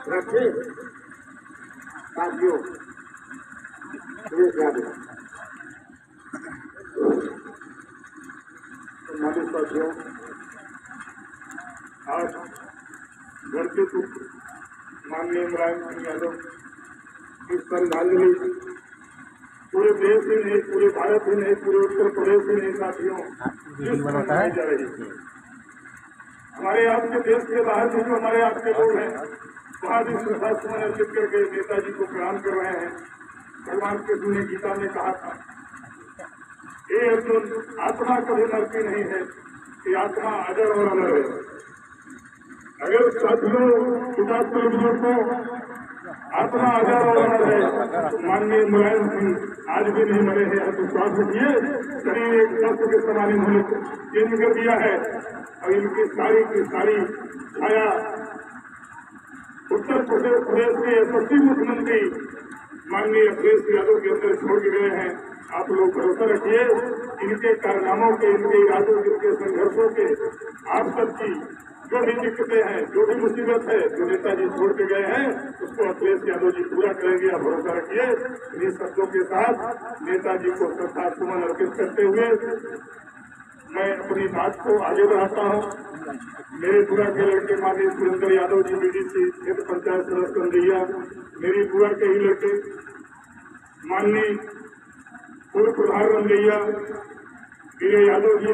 रखे साथियों, साथियों, आज धरती पुत्र माननीय मुलायम सिंह यादव की श्रद्धांजलि पूरे देश ही नहीं, पूरे भारत ही नहीं, पूरे उत्तर प्रदेश ही नहीं साथियों मनाई जा रही है। हमारे आपके देश के बाहर भी जो हमारे आपके लोग हैं वहाँ भी श्रद्धासुमन अर्पित करके नेताजी को प्रणाम कर रहे हैं। भगवान कृष्ण ने गीता में कहा था, ये अर्जुन आत्मा कभी मरती नहीं है, कि आत्मा अजर और अमर है। अगर साथियों किताब को आत्मा अजर और अमर है तो माननीय मुलायम सिंह आज भी नहीं मरे हैं। विश्वास रखिए, शरीर एक शस्त्र के समान इन्होंने चेंज कर दिया है और इनकी सारी की सारी छाया उत्तर प्रदेश के यशस्वी मुख्यमंत्री माननीय अखिलेश यादव के अंदर छोड़ के गए हैं। आप लोग भरोसा रखिए, इनके कारनामों के, इनके इरादों के, इनके संघर्षों के, आप सबकी जो भी दिक्कतें हैं, जो भी मुसीबत है, जो नेताजी छोड़ के गए हैं, उसको अखिलेश यादव जी पूरा करेंगे। आप भरोसा रखिए। इन्हीं शब्दों के साथ नेताजी को श्रद्धा सुमन अर्पित करते हुए मैं अपनी बात को आगे बढ़ाता हूँ। मेरे बुआ के लड़के माननीय सुरेंद्र यादव जी बीडीसी क्षेत्र पंचायत सदस्य कंदैया, मेरी बुआ के ही लड़के माननीय पूर्व प्रधान कंदैया वीरे यादव जी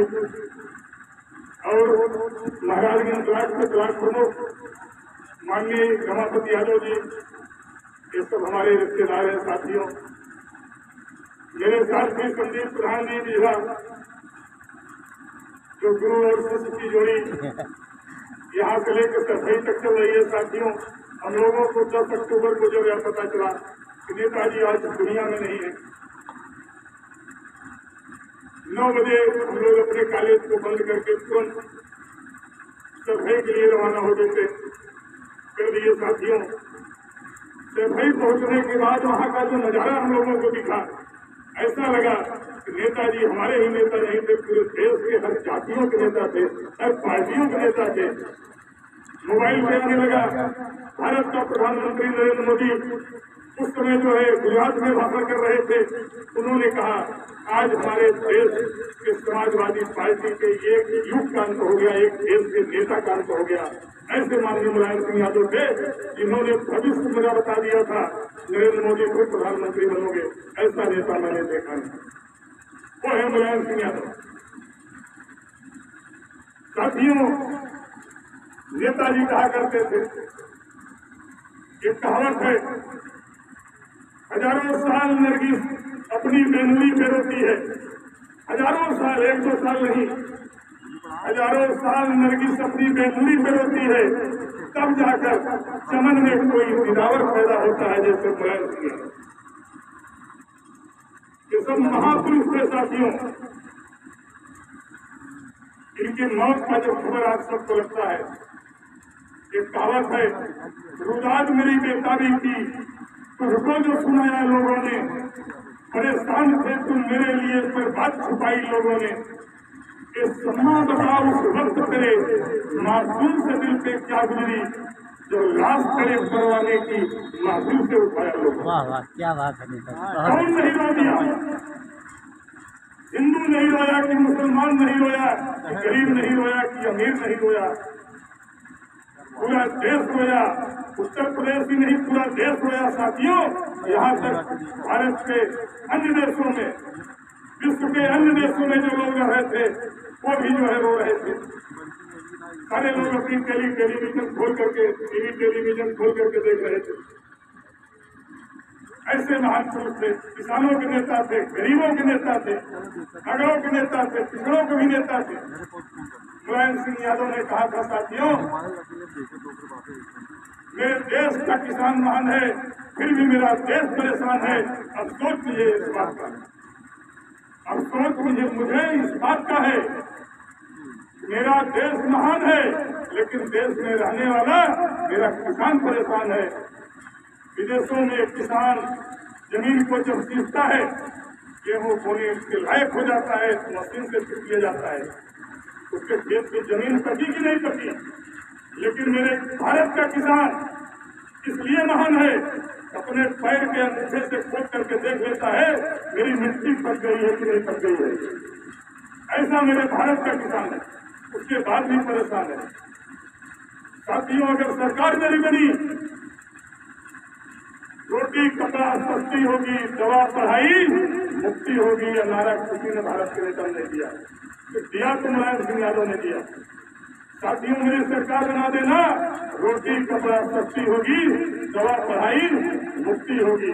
और महाराजगंज ब्लॉक के ब्लॉक प्रमुख माननीय रमापति यादव जी, ये सब हमारे रिश्तेदार हैं साथियों। मेरे साथ भी संदीप प्रधान जी भी जो गुरु और शिष्य की जोड़ी यहाँ से लेकर सफाई तक चल रही है साथियों। हम लोगों को 10 अक्टूबर को जब यह पता चला कि नेताजी आज दुनिया में नहीं है, 9 बजे हम लोग अपने कॉलेज को बंद करके तुरंत सफाई के लिए रवाना हो गए कर दिए साथियों। सफाई पहुंचने के बाद वहाँ का जो नजारा हम लोगों को दिखा, ऐसा लगा कि नेताजी हमारे ही नेता नहीं थे, पूरे देश के हर जातियों के नेता थे, हर पार्टियों के नेता थे। मोबाइल पे आने लगा भारत का प्रधानमंत्री नरेंद्र मोदी उस समय जो है गुजरात में भाषण कर रहे थे। उन्होंने कहा आज हमारे देश के समाजवादी पार्टी के एक युग का अंत हो गया, एक देश के नेता का अंत हो गया। ऐसे माननीय मुलायम सिंह यादव थे जिन्होंने भविष्य मेरा बता दिया था नरेंद्र मोदी को प्रधानमंत्री बनोगे। ऐसा नेता मैंने देखा नहीं, वो है मुलायम सिंह यादव। साथियों, नेताजी कहा करते थे, एक कहावत है, हजारों साल नरगिस अपनी बेनुई पे रोती है। हजारों साल, 1-2 साल नहीं, हजारों साल नरगिस अपनी बेनुई पे रोती है, तब जाकर चमन में कोई दिलावर पैदा होता है। जैसे मुलायम सिंह यादव, ये सब महापुरुष थे साथियों। इनकी मौत का जब खबर आज सबको लगता है, एक कहावत है, रुदाद मेरी बेताबी की तुझको जो सुनाया लोगों ने, परेशान थे तुम मेरे लिए पर बात छुपाई लोगों ने। ये समा बताओ उस वक्त करे मासूम से दिल पे क्या गुजरी, जो लाश करे परवाने की मासूम से उठाया लोगों। वाह वाह, क्या बात है। कौन नहीं रो दिया? हिंदू नहीं रोया कि मुसलमान नहीं रोया, कि गरीब नहीं रोया कि अमीर नहीं रोया, पूरा देश रोया। उत्तर प्रदेश ही नहीं, पूरा देश रोया साथियों। यहाँ तक भारत के अन्य देशों में, विश्व के अन्य देशों में जो लोग रह रहे थे वो भी जो है रो रहे थे। सारे लोग अपनी टेलीविजन खोल करके, टीवी टेलीविजन खोल करके देख रहे थे। ऐसे महान पुरुष थे, किसानों के नेता थे, गरीबों के नेता थे, नगरों के नेता थे, पिछड़ों के भी नेता थे। मुलायम सिंह यादव ने कहा था साथियों, मेरे देश का किसान महान है, फिर भी मेरा देश परेशान है। अफसोस मुझे इस बात का, अफसोस मुझे इस बात का है, मेरा देश महान है लेकिन देश में रहने वाला मेरा किसान परेशान है। विदेशों में किसान जमीन को जब सींचता है, गेहूं बोने के लायक हो जाता है तो मशीन से सींच लिया जाता है, उसके खेत की जमीन पकी कि नहीं पकी। लेकिन मेरे भारत का किसान इसलिए महान है, अपने पैर के अंगूठे से खोद करके देख लेता है मेरी मिट्टी पक गई है कि नहीं पक गई है। ऐसा मेरे भारत का किसान है, उसके बाद भी परेशान है। साथियों, अगर सरकार मेरी बनी, रोटी कपड़ा सस्ती होगी, दवा पढ़ाई मुक्ति होगी, या नारा किसी ने भारत के नेता ने दिया, तो दिया तो मुलायम सिंह यादव ने दिया। साथियों, मेरी सरकार बना देना, रोटी कपड़ा सस्ती होगी, दवा पढ़ाई मुक्ति होगी।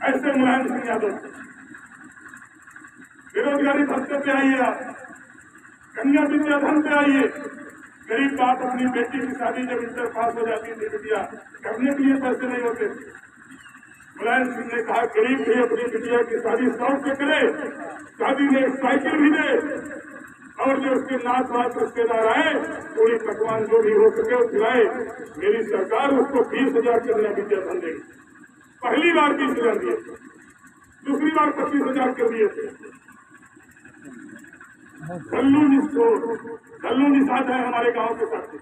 ऐसे मुलायम सिंह यादव। बेरोजगारी भत्ते पे आइए, आप कन्या विद्याधन पे आइए। गरीब बाप अपनी बेटी की शादी जब इंटर पास हो जाती थी बिटिया, करने के लिए पैसे नहीं होते। मुलायम सिंह ने कहा गरीब भी अपनी बिटिया की शादी शौक से करे, शादी में एक साइकिल भी दे, और जो उसके नाच वाच रिश्तेदार आए पूरी पकवान जो भी हो सके वो खिलाए। मेरी सरकार उसको 20,000 कन्या विद्याधन देगी। पहली बार 20,000 दिए, दूसरी बार 25,000 कर दिए थे। झल्लू निषाद है हमारे गांव के साथी,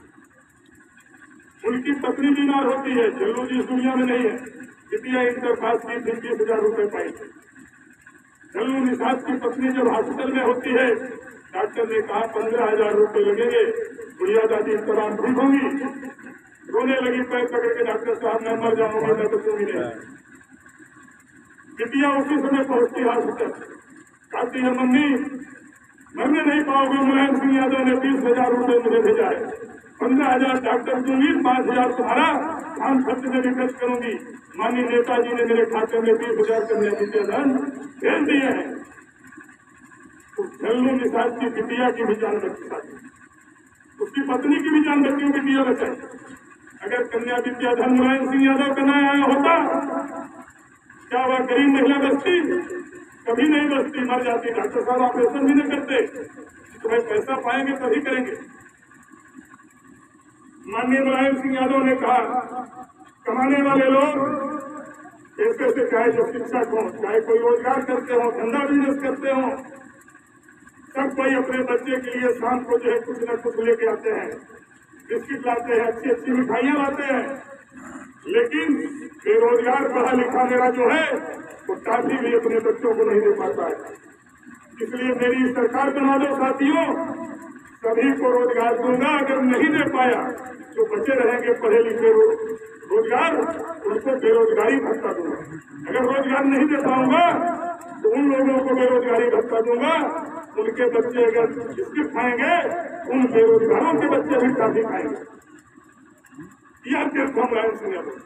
उनकी पत्नी बीमार होती है, झल्लू जी इस दुनिया में नहीं है, बिटिया इंटर पास की थी, 20,000 रुपए पाई। झल्लू निषाद की पत्नी जब हॉस्पिटल में होती है, डॉक्टर ने कहा 15,000 रुपए लगेंगे, बुढ़िया दादी इस तरह ठीक होंगी। रोने लगी, पैर पकड़ के डॉक्टर साहब मैं मर जाऊंगी, मैं तो दूंगी नहीं। बिटिया उसी समय पहुंचती हॉस्पिटल, कहती है मम्मी मरने नहीं पाओगे, मुलायम सिंह यादव ने 20,000 रुपए मुझे भेजा है, 15,000 डॉक्टर दूंगी, 5,000 तुम्हारा काम खर्च में भी खर्च करूंगी। माननीय नेताजी ने मेरे खाते में 20,000 कन्या विद्याधन भेज दिए हैं। तो झल्लू निषाद की बिटिया की भी जान बची, उसकी पत्नी की भी जान बची, बिटिया बचाई। अगर कन्या विद्याधन मुलायम सिंह यादव का नाम आया होता, क्या वह गरीब महिला बचती? कभी नहीं बचती, मर जाती। डॉक्टर साहब ऑपरेशन भी नहीं करते, तुम्हें पैसा पाएंगे तभी करेंगे। माननीय मुलायम सिंह यादव ने कहा कमाने वाले लोग ऐसे से, चाहे जो शिक्षक हो, चाहे कोई रोजगार करते हो, धंधा बिजनेस करते हो, सब कोई अपने बच्चे के लिए शाम को जो है कुछ न कुछ लेके आते हैं, बिस्किट लाते हैं, अच्छी अच्छी मिठाइयां लाते हैं। लेकिन बेरोजगार पढ़ा लिखा मेरा जो है वो काफी भी अपने बच्चों को नहीं दे पाता है। इसलिए मेरी सरकार बना दो साथियों, सभी को रोजगार दूंगा। अगर नहीं दे पाया तो बचे रहेंगे पढ़े लिखे रोजगार, उनको बेरोजगारी भत्ता दूंगा। अगर रोजगार नहीं दे पाऊंगा तो उन लोगों को बेरोजगारी भत्ता दूंगा। उनके बच्चे अगर बिस्किट खाएंगे, उन बेरोजगारों के बच्चे भी काफी खाएंगे। यह सिर्फ हम मुलायम सिंह यादव।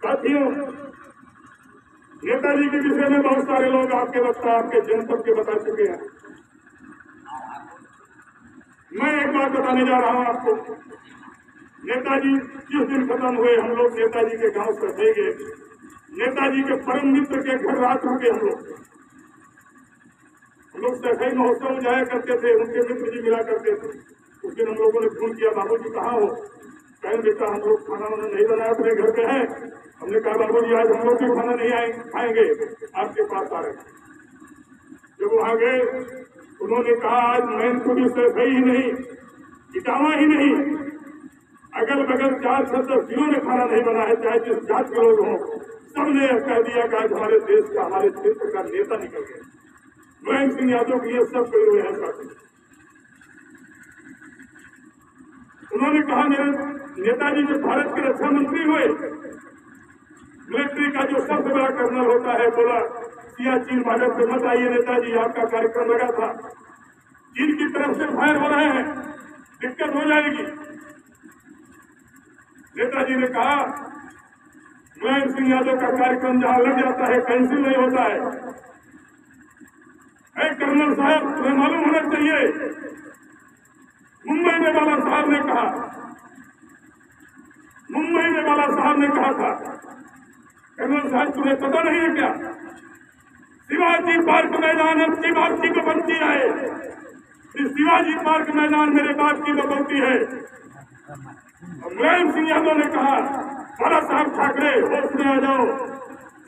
साथियों, नेताजी के विषय में बहुत सारे लोग आपके वक्ता, आपके जनपद के बता चुके हैं। मैं एक बात बताने जा रहा हूं आपको। नेताजी जिस दिन खत्म हुए, हम लोग नेताजी के गांव से ले गए, नेताजी के परम मित्र के घर रात रुके। हम लोग सफाई महोत्सव में जाया करते थे, उनके मित्र जी मिला करते थे। उस दिन हम लोगों ने फोन किया, बाबूजी कहाँ हो? कहें बेटा हम लोग खाना वाना नहीं बनाया, अपने घर पे है। हमने कहा बाबूजी आज हम लोग भी खाना नहीं खाएंगे, आपके पास आ रहे। जब वहां गए उन्होंने कहा आज मैनपुरी से सही ही नहीं, इटावा ही नहीं, अगल बगल 4-10 जिलों में खाना नहीं बना है, चाहे जिस जात के लोग हों, सबने कह दिया कि आज हमारे देश का, हमारे क्षेत्र का नेता निकल गया। मुलायम सिंह यादव के लिए सब कोई रोए हैं साथी। उन्होंने कहा मेरे नेताजी जो भारत के रक्षा मंत्री हुए, मिलिट्री का जो सबसे बड़ा कर्नल होता है, बोला सियाचिन बॉर्डर पे मत आइए नेताजी, आपका कार्यक्रम लगा था, चीन की तरफ से फायर हो रहे हैं, दिक्कत हो जाएगी। नेताजी ने कहा मुलायम सिंह यादव का कार्यक्रम जहां लग जाता है कैंसिल नहीं होता है। कर्नल साहब तुम्हें मालूम होना चाहिए, मुंबई में बाला साहब ने कहा, मुंबई में बाला साहब ने कहा था, कर्नल साहब तुम्हें पता नहीं है क्या, शिवाजी पार्क मैदान अब की बात की बपौती है, इस शिवाजी पार्क मैदान मेरे बाप की बपौती है। मुलायम सिंह यादव ने कहा बाला साहब ठाकरे होश में आ जाओ,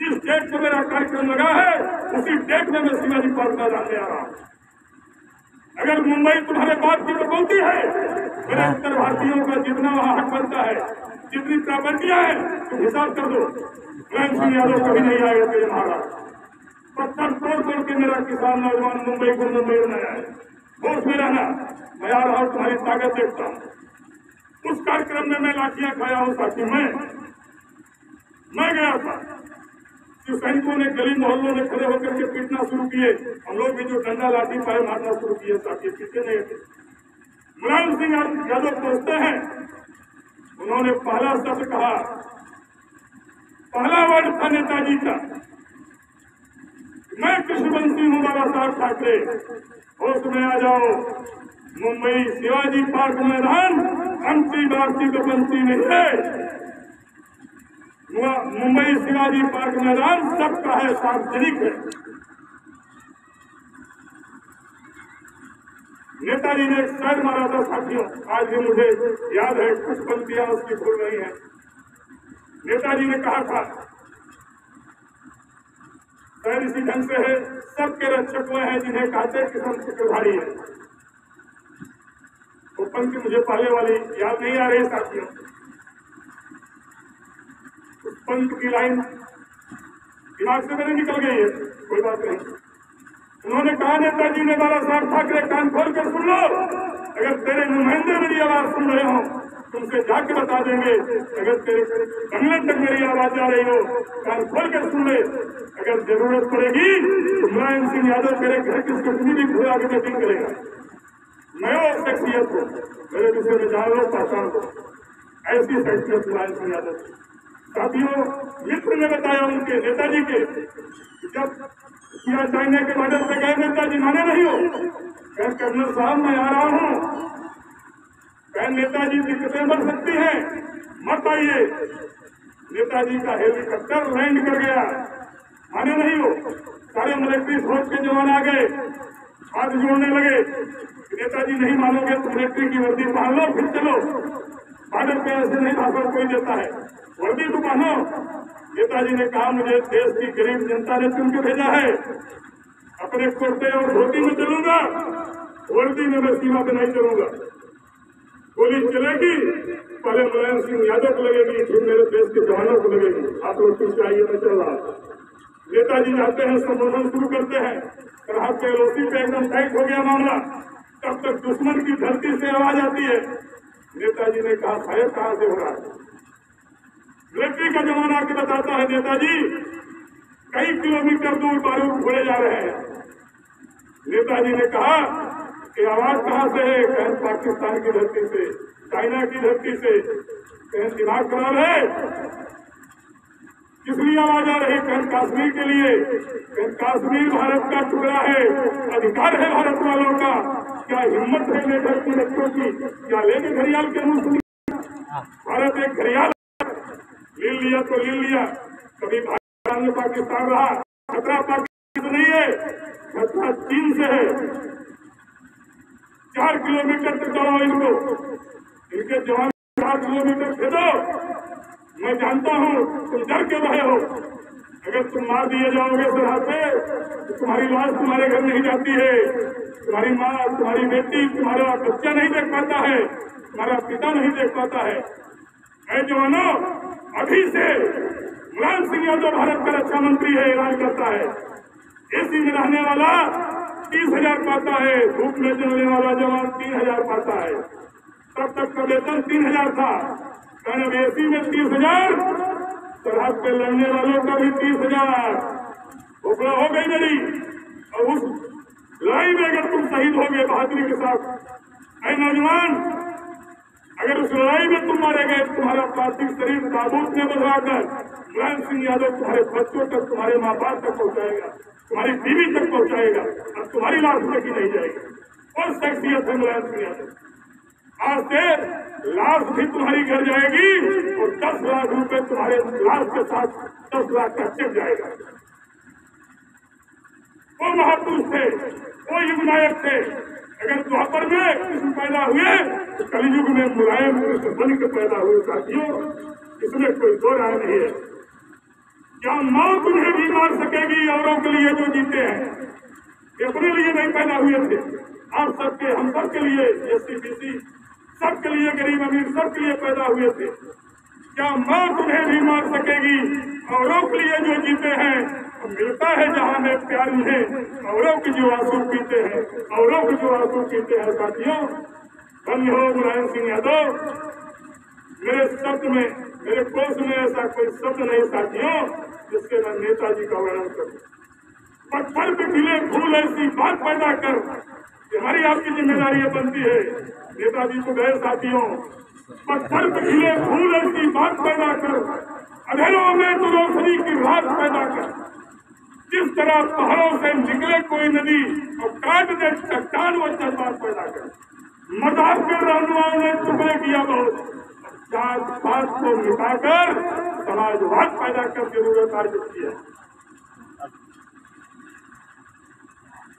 जिस डेट को मेरा कार्यक्रम लगा है उसी डेट में मैं शिवाजी पार्क मैदान में आ रहा हूं। अगर मुंबई तुम्हारे बाप की तो बोलती है, मेरे उत्तर भारतीयों का जितना वहाँ हक बनता है, जितनी प्राबंदियां हैं, तुम हिसाब कर दो। मुलायम सिंह यादव कभी नहीं आएगा तेरे महाराज। पत्थर तोड़ के मेरा किसान नौजवान मुंबई को मुंबई बनाया है। होश में रहना, मैं आ रहा हूँ, तुम्हारी ताकत देखता हूँ। उस कार्यक्रम में मैं लाठियां खाया हूँ साथी, मैं गया था। जो सैनिकों ने गली मोहल्लों में खड़े होकर के पीटना शुरू किए, हम लोग भी जो डंडा लाठी पाए मारना शुरू किए साथी, पीछे नहीं हटे। मुलायम सिंह यादव पहुंचते हैं, उन्होंने पहला शब्द कहा, पहला वर्ड था नेताजी का, मैं कृष्णवंशी हूँ बाबा साहब ठाकरे, होश में आ जाओ। मुंबई शिवाजी पार्क मैदान अंतिम वार्षिक तो बंसी नहीं है। मुंबई शिवाजी पार्क मैदान सबका है, सार्वजनिक है। नेताजी ने एक शर मारा था साथियों, आज भी मुझे याद है, कुछ पंक्तियां उसकी भूल रही हैं। नेताजी ने कहा था, शायद इसी ढंग से है, सबके रक्षक वह है जिन्हें कहते किसान चक्रधारी है। वो पंक्ति मुझे पहले वाली याद नहीं आ रही साथियों। उस पंक्ति की लाइन दिमाग से मेरे निकल गई है, कोई बात नहीं। उन्होंने कहा, नेताजी ने बाबा साहब ठाकरे, कान खोल कर सुन लो, अगर तेरे नुमाइंदे मेरी आवाज सुन रहे हो, तुमसे जाके बता देंगे। अगर तेरे बंगले तक मेरी आवाज आ रही हो, कान खोल कर सुन ले। अगर जरूरत पड़ेगी तो मुलायम सिंह यादव तेरे घर की स्कूटी भी खुला के मीटिंग करेगा। मैं वो शख्सियत हूँ, मेरे विषय में जान लो, पहचान लो, ऐसी शख्सियत मुलायम सिंह यादव। साथियों, मित्र ने बताया उनके नेताजी के, जब किया चाइना के बॉर्डर पे गए, नेताजी माने नहीं हो, कह कर्नल साहब मैं आ रहा हूँ, कह नेताजी दिक्कतें बढ़ सकती हैं, मत आइए। नेताजी का हेलीकॉप्टर लैंड कर गया, माने नहीं हो। सारे मिलिट्री फोर्स के जवान आ गए, हाथ जोड़ने लगे, नेताजी नहीं मानोगे तो मिलिट्री की वर्दी पहन लो, फिर चलो। बॉर्डर पे ऐसे नहीं भाषण कोई देता है, वर्दी तो पहनो। नेताजी ने कहा, मुझे देश की गरीब जनता ने चुन के भेजा है, अपने कुर्ते और धोती में चलूंगा, वर्दी में मैं सीमा पे नहीं चलूंगा। गोली चलेगी, पहले मुलायम सिंह यादव को लगेगी, फिर मेरे देश के जवानों को लगेगी। आप लोग पीछे आइए, मैं चल रहा। नेताजी जाते हैं, संबोधन शुरू करते हैं, राहत के एलओसी पे एकदम टाइट हो गया मामला। तब तक दुश्मन की धरती से आवाज आती है। नेताजी ने कहा, फायर कहां से हो रहा है? मिलिट्री का जवान आके बताता है, नेताजी कई किलोमीटर दूर बारूद छोड़े जा रहे हैं। नेताजी ने कहा कि आवाज कहां से है? कहीं पाकिस्तान की धरती से, चाइना की धरती से। कहीं दिमाग खराब है? किस लिए आवाज आ रही? कहीं कश्मीर के लिए। कहीं कश्मीर भारत का टुकड़ा है, अधिकार है भारत वालों का। क्या हिम्मत है लेकर के बच्चों की? क्या लेके घड़ियाल के मुंह से? भारत एक घड़ियाल ले लिया तो ले लिया। कभी भारत में पाकिस्तान रहा, खतरा पाकिस्तान नहीं है, खतरा चीन से है। 4 किलोमीटर तक दौड़ाओ इनको, इनके जवान 4 किलोमीटर खेदो। मैं जानता हूँ तुम डर के रहे हो, अगर तुम मार दिए जाओगे सरहद पे तो तुम्हारी लाश तुम्हारे घर नहीं जाती है, तुम्हारी माँ, तुम्हारी बेटी, तुम्हारा बच्चा नहीं देख पाता है, तुम्हारा पिता नहीं देख पाता है। ऐ जवानों, अभी से मुलायम सिंह यादव भारत का रक्षा मंत्री है, ऐलान करता है। एसी में रहने वाला 30,000 पाता है, धूप में चलने वाला जवान 3,000 पाता है। तब तक का वेतन 3,000 था, अब एसी में 30,000, सरहद पे लड़ने वालों का भी 30,000। उपड़ा हो गई मेरी। और उस लड़ाई में अगर तुम शहीद हो गए बहादुरी के साथ, ऐ नौजवान, अगर उस लड़ाई में तुम मारे गए, तुम्हारा पार्थिव शरीर ताबूत में बदलाकर मुलायम सिंह यादव तुम्हारे बच्चों तक, तुम्हारे माँ बाप तक पहुंचाएगा, तुम्हारी बीवी तक पहुंचाएगा, और तुम्हारी लाश लेकी नहीं जाएगी। और शख्सियत है मुलायम सिंह यादव। आज से लाश भी तुम्हारी घर जाएगी और 10 लाख रुपए तुम्हारे लाश के साथ 10 लाख का चेक जाएगा। वो महापुरुष थे, वो युग नायक थे। अगर द्वापर में कृष्ण पैदा हुए तो कलयुग में मुलायम कृष्ण बन के पैदा हुए। साथियों, इसमें कोई दो राय नहीं है। क्या मौत उन्हें भी मार सकेगी औरों के लिए जो जीते हैं? ये अपने लिए नहीं पैदा हुए थे। आप सब सबके लिए SC/BC सबके लिए, गरीब अमीर सबके लिए पैदा हुए थे। क्या मौत उन्हें भी मार सकेगी? औरों के लिए जो जीते हैं तो मिलता है जहां में प्यार उन्हें, औरों के जो आंसू पीते हैं, औरों के जो आंसू पीते हैं। साथियों, धन्य हो मुलायम सिंह यादव। मेरे शब्द में, मेरे कोश में ऐसा कोई शब्द नहीं साथियों जिसके मैं नेताजी का वर्णन करूं। पत्थर पे खिले फूल ऐसी बात पैदा कर, हमारी आपकी जिम्मेदारी बनती है। नेताजी को गए साथियों, पत्थर पे खिले फूल ऐसी बात पैदा कर, अंधेरों में तो रोशनी की रात पैदा कर। जिस तरह पहाड़ों से निकले कोई नदी और काट दे चट्टान वो जज्बात पैदा कर। मजाक के रहनुमाओं ने टुकड़े किया बहुत, जात पात को मिटाकर समाजवाद पैदा कर जरूरत अर्जित की है।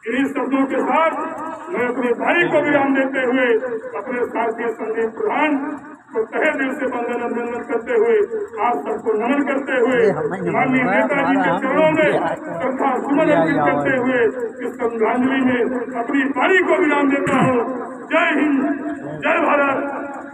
इन्हीं शब्दों के साथ मैं अपने भाई को विराम देते हुए अपने साथी संदीप प्रधान को तहे दिल से वंदन करते हुए, आप सबको नमन करते हुए, माननीय नेताजी के चरणों में श्रद्धा सुमन अर्पित करते हुए इस श्रद्धांजलि में अपनी बारी को विराम देता हूँ। जय हिंद, जय भारत,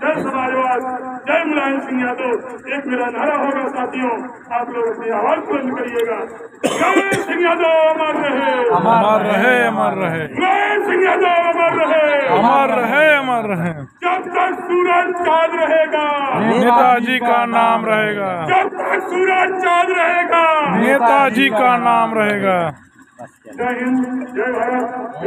जय समाजवाद, जय मुलायम सिंह यादव। एक मेरा नारा होगा साथियों, आप लोग अपनी आवाज बुलंद करिएगा। जय सिंह यादव अमर रहे, अमर रहे, अमर रहे। जय सिंह यादव अमर रहे, अमर रहे, अमर रहे। जब तक सूरज चांद रहेगा नेताजी का नाम रहेगा। जब तक सूरज चांद रहेगा नेताजी का नाम रहेगा। जय हिंद, जय भारत।